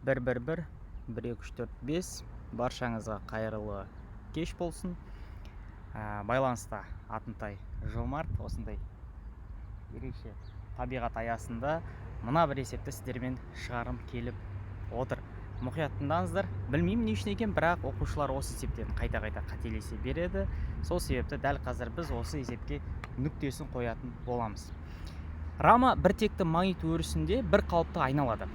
111-1-2-3-4-5 баршаңызға қайырлы кеш болсын. Байланыста Атынтай Жомарт. Осындай ерекше табиғат аясында мына бір есепті сіздермен шығарым келіп отыр. Мұқият тыңдаңыздар. Білмеймін не үшін екен, бірақ оқушылар осы есептен қайта-қайта қателесе береді. Сол себепті дәл қазір біз осы есепке нүктесін қоятын боламыз. Рама біртекті магнит өрісінде бір қалыпты айналады.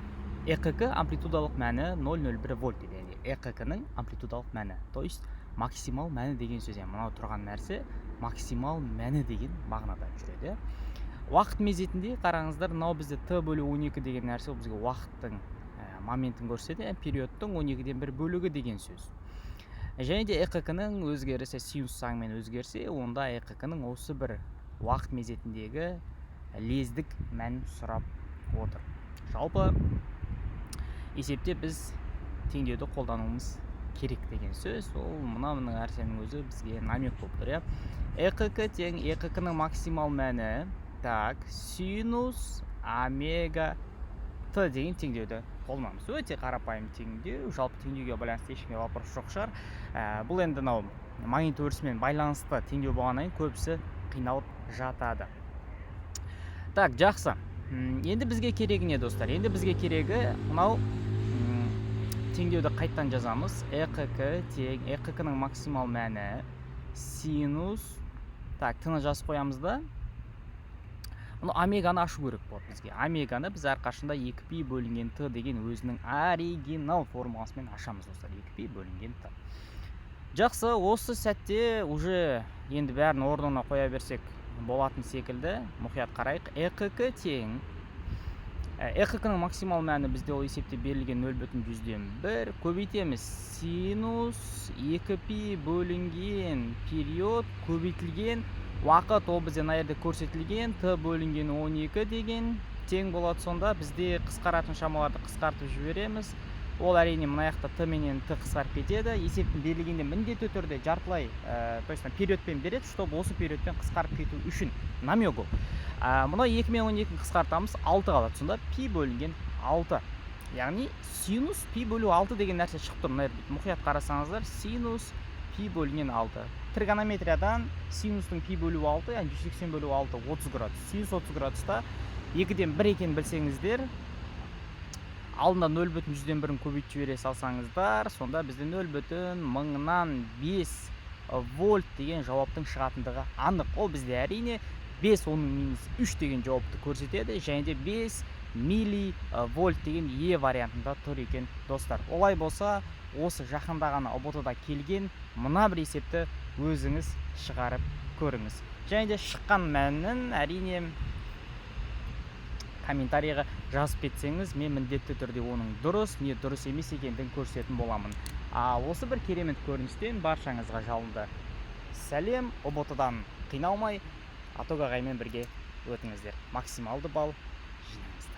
ЭКК амплитудалық мәні 0,01 вольт дейді. Яғни ЭКК-ның амплитудалық мәні. То есть максимал мәні деген сөз. Мынау тұрған нәрсе максимал мәні деген мағынада жүреді. Уақыт мезетінде қараңыздар, мынау бізде Т бөлі 12 деген нәрсе, ол бізге уақыттың моментін көрсетеді, периодтың 12-ден 1 бөлігі деген сөз. Және де ЭКК-ның өзгерісі синус заңымен өзгерсе, онда ЭКК-ның осы бір уақыт мезетіндегі лездік мәнін сұрап отыр. Жалпы есепте біз теңдеуді қолдануымыз керек деген сөз. Ол мына нәрсенің өзі бізге намек болып тұр. ЭКК тең ЭКК-ның максимал мәні синус омега Т деген теңдеуді қолданамыз. Өте қарапайым теңдеу. Жалпы теңдеуге байланысты ешкімге вопрос жоқ шығар. Бұл енді магнит өрісімен байланысты теңдеу болғаннан кейін көбісі қиналып жатады. Жақсы. Енді бізге керегі не, достар? Енді бізге керегі мынау теңдеуді қайттан жазамыз. ЭКК тең ЭКК-ның максимал мәні синус. Тіні жазып қоямыз да. Омеганы ашу керек болады бізге. Омеганы біз әрқашында 2π бөлінген Т деген өзінің оригинал формуласымен ашамыз, достар. 2π бөлінген Т. Жақсы, осы сәтте уже енді бәрін орнына қоя берсек болатын секілді. Мұқият қарайық. ЭКК тең ЭКК-ның максимал мәні бізде ол есепте берілген 0,1 көбейтеміз. Синус 2π бөлінген период көбейтілген уақыт, ол бізде мына жерде көрсетілген Т бөлінген 12 деген тең болады. Сонда бізде қысқаратын шамаларды қысқартып жібереміз. Ол әрине мына жақта Т менен Т қысқарып кетеді. Есептің берілгенде міндетті түрде жартылай, то есть периодпен береді, чтобы осы периодпен қысқарып кету үшін намек ол. Мұна 2 мен 12 қысқартамыз, 6 қалады. Сонда π бөлінген 6. Яғни синус π бөлу 6 деген нәрсе шығып тұр. Мұқият қарасаңыздар, синус π бөлінген 6. Тригонометриядан синустың π бөлу 6, яғни 180 бөлу 6, 30 градус. Синус 30 градуста 2-ден 1 екенін білсеңіздер, алдында 0,100-ден көбейтіп жібере салсаңыздар, сонда бізде 0,5 вольт деген жауаптың шығатындығы анық. Ол бізде әрине 5 оның минус 3 деген жауапты көрсетеді, және де 5 милливольт деген Е вариантында тұр екен, достар. Олай болса, осы жақындағаны ұбт-да келген мына бір есепті өзіңіз шығарып көріңіз. Және де шыққан мәнін әрине комментарийға жазып кетсеңіз, мен міндетті түрде оның дұрыс, не дұрыс емес екендігін көрсететін боламын. Осы бір керемет көріністен баршаңызға жалынды сәлем. ұбт-дан қиналмай Аток ағаймен бірге өтіңіздер. Максималды балл жинаңыздар.